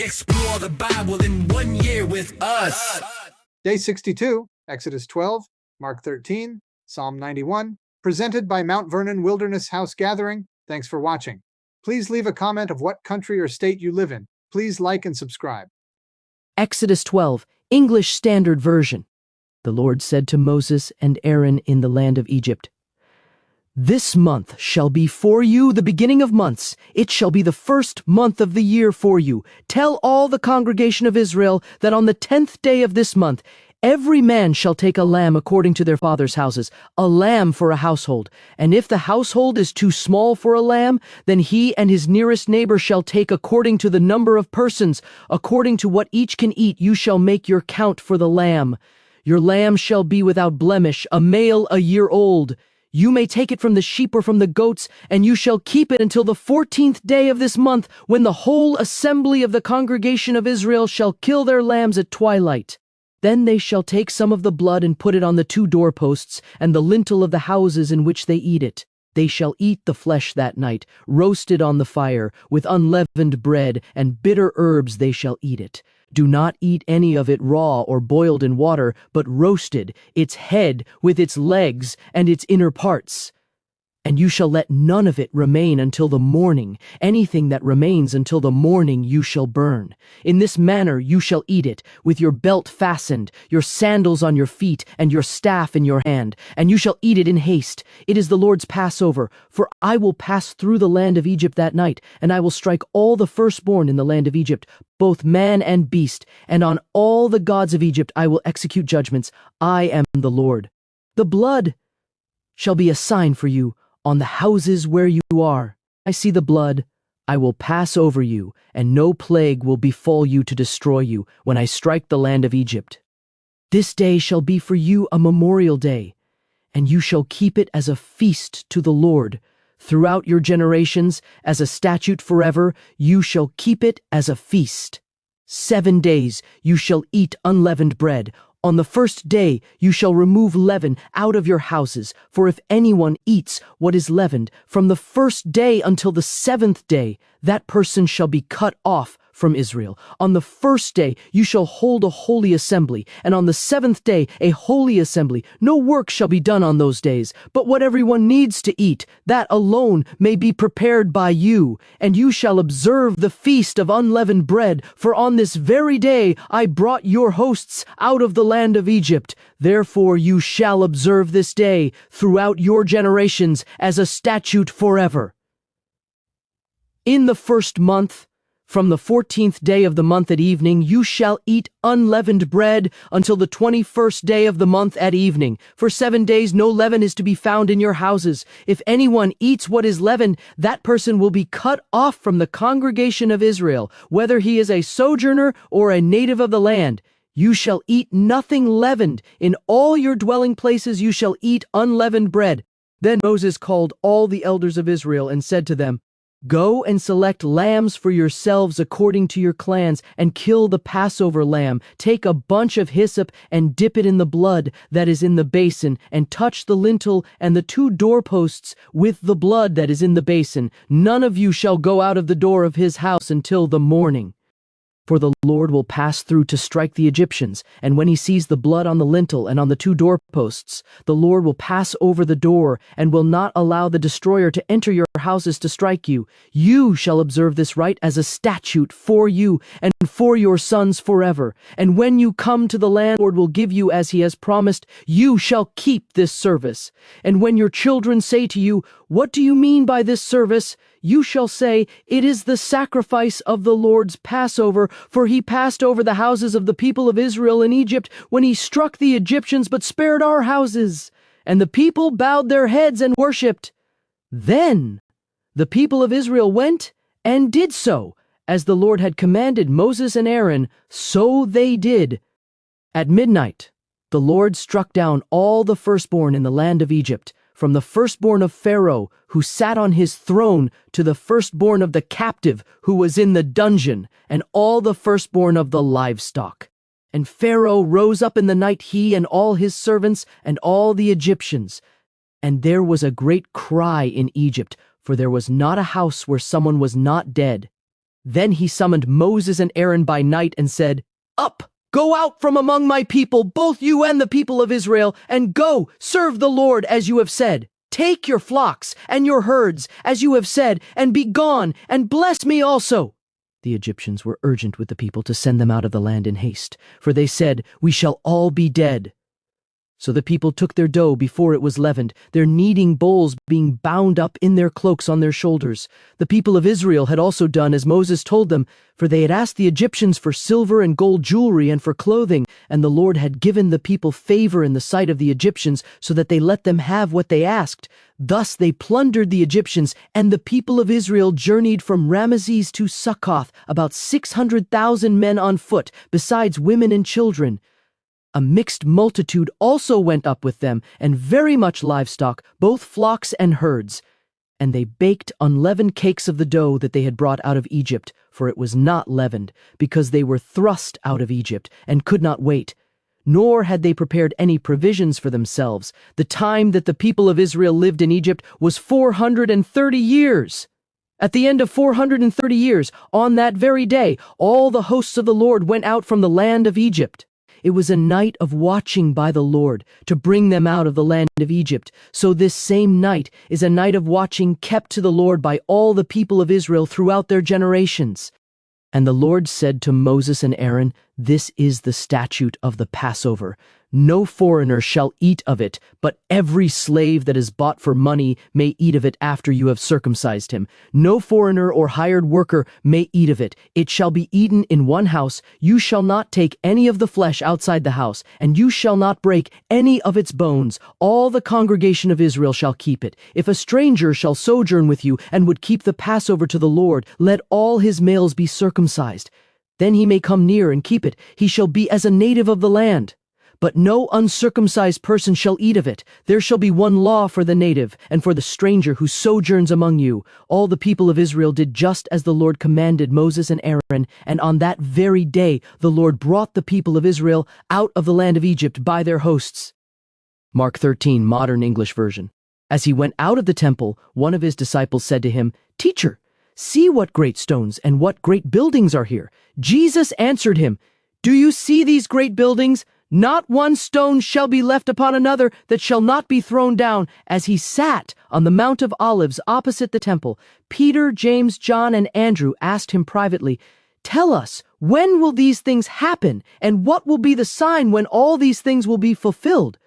Explore the Bible in 1 year with us. Day 62, Exodus 12, Mark 13, Psalm 91, presented by Mount Vernon Wilderness House Gathering. Thanks for watching. Please leave a comment of what country or state you live in. Please like and subscribe. Exodus 12, English Standard Version. The Lord said to Moses and Aaron in the land of Egypt, "This month shall be for you the beginning of months. It shall be the first month of the year for you. Tell all the congregation of Israel that on the 10th day of this month, every man shall take a lamb according to their father's houses, a lamb for a household. And if the household is too small for a lamb, then he and his nearest neighbor shall take according to the number of persons. According to what each can eat, you shall make your count for the lamb. Your lamb shall be without blemish, a male a year old. You may take it from the sheep or from the goats, and you shall keep it until the 14th day of this month, when the whole assembly of the congregation of Israel shall kill their lambs at twilight. Then they shall take some of the blood and put it on the 2 doorposts and the lintel of the houses in which they eat it. They shall eat the flesh that night, roasted on the fire, with unleavened bread and bitter herbs they shall eat it. Do not eat any of it raw or boiled in water, but roasted, its head with its legs and its inner parts. And you shall let none of it remain until the morning. Anything that remains until the morning you shall burn. In this manner you shall eat it, with your belt fastened, your sandals on your feet, and your staff in your hand. And you shall eat it in haste. It is the Lord's Passover. For I will pass through the land of Egypt that night, and I will strike all the firstborn in the land of Egypt, both man and beast, and on all the gods of Egypt I will execute judgments. I am the Lord. The blood shall be a sign for you on the houses where you are. I see the blood. I will pass over you, and no plague will befall you to destroy you when I strike the land of Egypt. This day shall be for you a memorial day, and you shall keep it as a feast to the Lord. Throughout your generations, as a statute forever, you shall keep it as a feast. 7 days you shall eat unleavened bread. On the first day you shall remove leaven out of your houses, for if anyone eats what is leavened, from the first day until the 7th day, that person shall be cut off from Israel. On the first day you shall hold a holy assembly, and on the 7th day a holy assembly. No work shall be done on those days, but what everyone needs to eat, that alone may be prepared by you. And you shall observe the feast of unleavened bread, for on this very day I brought your hosts out of the land of Egypt. Therefore you shall observe this day throughout your generations as a statute forever. In the first month, from the 14th day of the month at evening, you shall eat unleavened bread until the 21st day of the month at evening. For 7 days no leaven is to be found in your houses. If anyone eats what is leavened, that person will be cut off from the congregation of Israel, whether he is a sojourner or a native of the land. You shall eat nothing leavened. In all your dwelling places you shall eat unleavened bread. Then Moses called all the elders of Israel and said to them, "Go and select lambs for yourselves according to your clans, and kill the Passover lamb. Take a bunch of hyssop and dip it in the blood that is in the basin, and touch the lintel and the 2 doorposts with the blood that is in the basin. None of you shall go out of the door of his house until the morning. For the Lord will pass through to strike the Egyptians, and when he sees the blood on the lintel and on the 2 doorposts, the Lord will pass over the door and will not allow the destroyer to enter your houses to strike you. You shall observe this rite as a statute for you and for your sons forever. And when you come to the land the Lord will give you as he has promised, you shall keep this service. And when your children say to you, 'What do you mean by this service?' you shall say, 'It is the sacrifice of the Lord's Passover, for he passed over the houses of the people of Israel in Egypt when he struck the Egyptians but spared our houses.' And the people bowed their heads and worshipped. Then the people of Israel went and did so, as the Lord had commanded Moses and Aaron, so they did. At midnight the Lord struck down all the firstborn in the land of Egypt, from the firstborn of Pharaoh, who sat on his throne, to the firstborn of the captive who was in the dungeon, and all the firstborn of the livestock. And Pharaoh rose up in the night, he and all his servants and all the Egyptians. And there was a great cry in Egypt, for there was not a house where someone was not dead. Then he summoned Moses and Aaron by night and said, "Up, go out from among my people, both you and the people of Israel, and go, serve the Lord as you have said. Take your flocks and your herds, as you have said, and be gone, and bless me also." The Egyptians were urgent with the people to send them out of the land in haste, for they said, "We shall all be dead." So the people took their dough before it was leavened, their kneading bowls being bound up in their cloaks on their shoulders. The people of Israel had also done as Moses told them, for they had asked the Egyptians for silver and gold jewelry and for clothing, and the Lord had given the people favor in the sight of the Egyptians, so that they let them have what they asked. Thus they plundered the Egyptians, and the people of Israel journeyed from Ramesses to Succoth, about 600,000 men on foot, besides women and children. A mixed multitude also went up with them, and very much livestock, both flocks and herds. And they baked unleavened cakes of the dough that they had brought out of Egypt, for it was not leavened, because they were thrust out of Egypt, and could not wait. Nor had they prepared any provisions for themselves. The time that the people of Israel lived in Egypt was 430 years. At the end of 430 years, on that very day, all the hosts of the Lord went out from the land of Egypt. It was a night of watching by the Lord to bring them out of the land of Egypt. So this same night is a night of watching kept to the Lord by all the people of Israel throughout their generations. And the Lord said to Moses and Aaron, "This is the statute of the Passover. No foreigner shall eat of it, but every slave that is bought for money may eat of it after you have circumcised him. No foreigner or hired worker may eat of it. It shall be eaten in one house. You shall not take any of the flesh outside the house, and you shall not break any of its bones. All the congregation of Israel shall keep it. If a stranger shall sojourn with you and would keep the Passover to the Lord, let all his males be circumcised. Then he may come near and keep it. He shall be as a native of the land. But no uncircumcised person shall eat of it. There shall be one law for the native and for the stranger who sojourns among you." All the people of Israel did just as the Lord commanded Moses and Aaron, and on that very day the Lord brought the people of Israel out of the land of Egypt by their hosts. Mark 13, Modern English Version. As he went out of the temple, one of his disciples said to him, "Teacher, see what great stones and what great buildings are here." Jesus answered him, "Do you see these great buildings? Not one stone shall be left upon another that shall not be thrown down." As he sat on the Mount of Olives opposite the temple, Peter, James, John, and Andrew asked him privately, "Tell us, when will these things happen, and what will be the sign when all these things will be fulfilled?"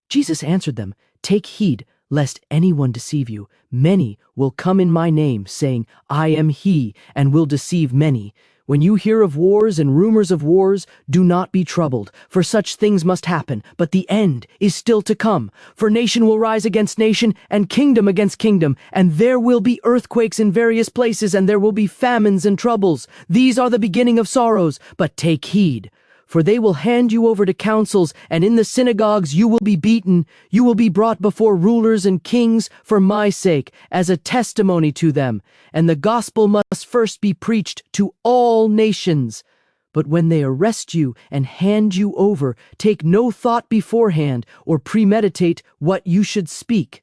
Jesus answered them, "Take heed, lest anyone deceive you. Many will come in my name, saying, 'I am he,' and will deceive many. When you hear of wars and rumors of wars, do not be troubled, for such things must happen, but the end is still to come. For nation will rise against nation, and kingdom against kingdom, and there will be earthquakes in various places, and there will be famines and troubles. These are the beginning of sorrows, but take heed. For they will hand you over to councils, and in the synagogues you will be beaten. You will be brought before rulers and kings for my sake, as a testimony to them. And the gospel must first be preached to all nations. But when they arrest you and hand you over, take no thought beforehand or premeditate what you should speak.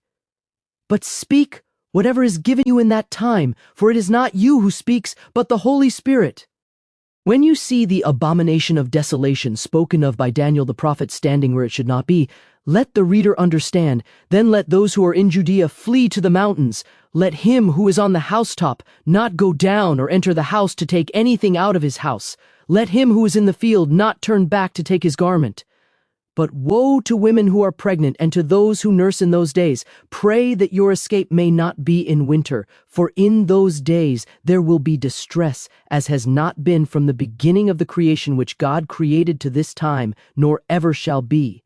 But speak whatever is given you in that time, for it is not you who speaks, but the Holy Spirit. When you see the abomination of desolation spoken of by Daniel the prophet standing where it should not be, let the reader understand. Then let those who are in Judea flee to the mountains. Let him who is on the housetop not go down or enter the house to take anything out of his house. Let him who is in the field not turn back to take his garment. But woe to women who are pregnant and to those who nurse in those days. Pray that your escape may not be in winter, for in those days there will be distress, as has not been from the beginning of the creation which God created to this time, nor ever shall be.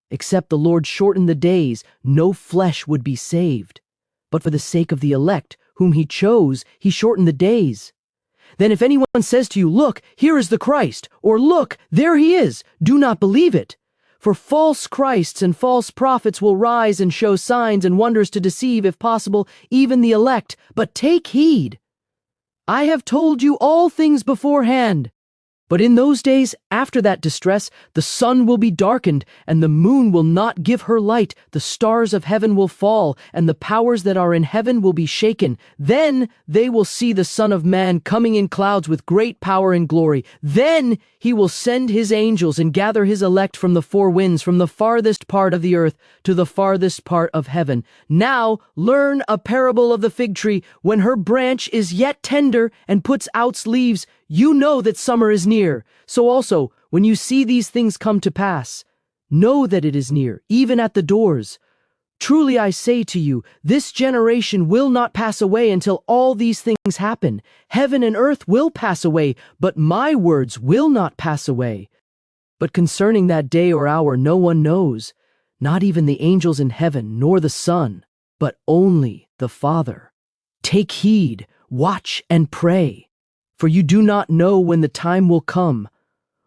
Except the Lord shorten the days, no flesh would be saved. But for the sake of the elect, whom he chose, he shortened the days. Then if anyone says to you, "Look, here is the Christ," or "Look, there he is," do not believe it. For false Christs and false prophets will rise and show signs and wonders to deceive, if possible, even the elect. But take heed. I have told you all things beforehand. But in those days, after that distress, the sun will be darkened, and the moon will not give her light, the stars of heaven will fall, and the powers that are in heaven will be shaken. Then they will see the Son of Man coming in clouds with great power and glory. Then he will send his angels and gather his elect from the four winds, from the farthest part of the earth to the farthest part of heaven. Now learn a parable of the fig tree. When her branch is yet tender and puts out leaves, you know that summer is near. So also, when you see these things come to pass, know that it is near, even at the doors. Truly I say to you, this generation will not pass away until all these things happen. Heaven and earth will pass away, but my words will not pass away. But concerning that day or hour no one knows, not even the angels in heaven, nor the Son, but only the Father. Take heed, watch and pray, for you do not know when the time will come.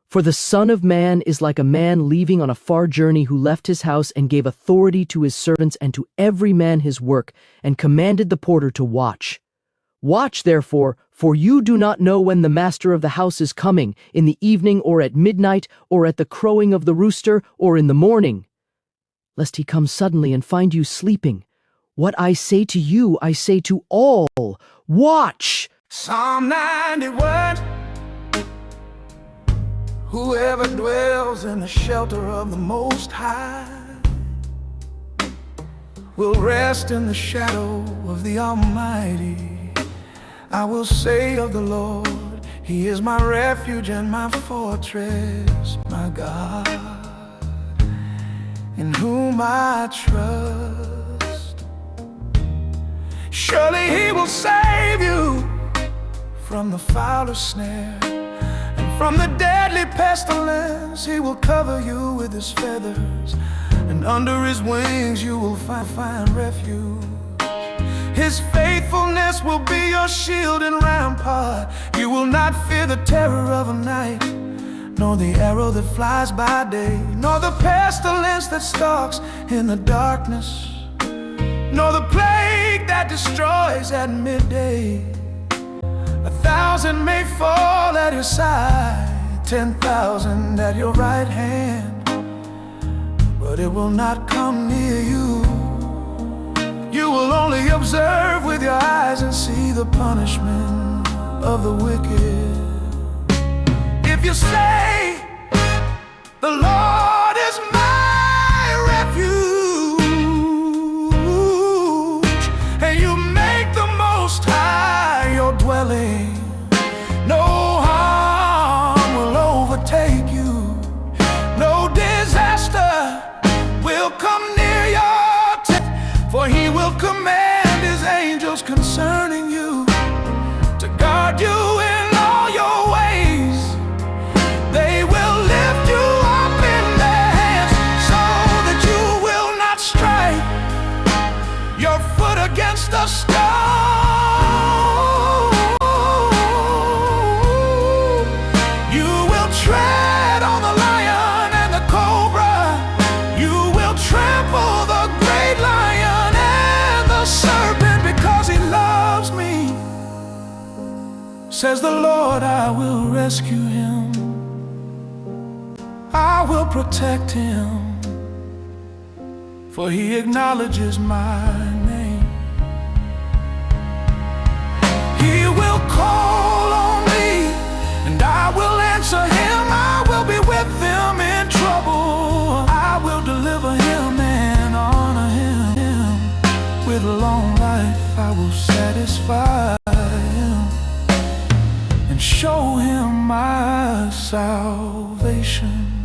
For the Son of Man is like a man leaving on a far journey, who left his house and gave authority to his servants and to every man his work, and commanded the porter to watch. Watch therefore, for you do not know when the master of the house is coming, in the evening, or at midnight, or at the crowing of the rooster, or in the morning, lest he come suddenly and find you sleeping. What I say to you, I say to all, watch! Psalm 91. Whoever dwells in the shelter of the Most High will rest in the shadow of the Almighty. I will say of the Lord, He is my refuge and my fortress, my God, in whom I trust. Surely He will save you from the fowler's snare, and from the deadly pestilence. He will cover you with His feathers, and under His wings you will find refuge. His faithfulness will be your shield and rampart. You will not fear the terror of a night, nor the arrow that flies by day, nor the pestilence that stalks in the darkness, nor the plague that destroys at midday. 1,000 may fall at your side, 10,000 at your right hand, but it will not come near you. You will only observe with your eyes and see the punishment of the wicked. If you say, the Lord is my refuge, and you make the Most High your dwelling, no harm will overtake you, no disaster will come near your tent, for He will command His angels concerning you to guard you in all your ways. They will lift you up in their hands, so that you will not strike your foot against a stone. You will tread on the lion and the cobra. You will trample the great lion and the serpent. Because He loves me, says the Lord, I will rescue Him. I will protect Him, for He acknowledges my name. He will call on me, and I will answer Him. I will be with Him in trouble. I will deliver Him and honor Him. With a long life I will satisfy Him and show Him my salvation.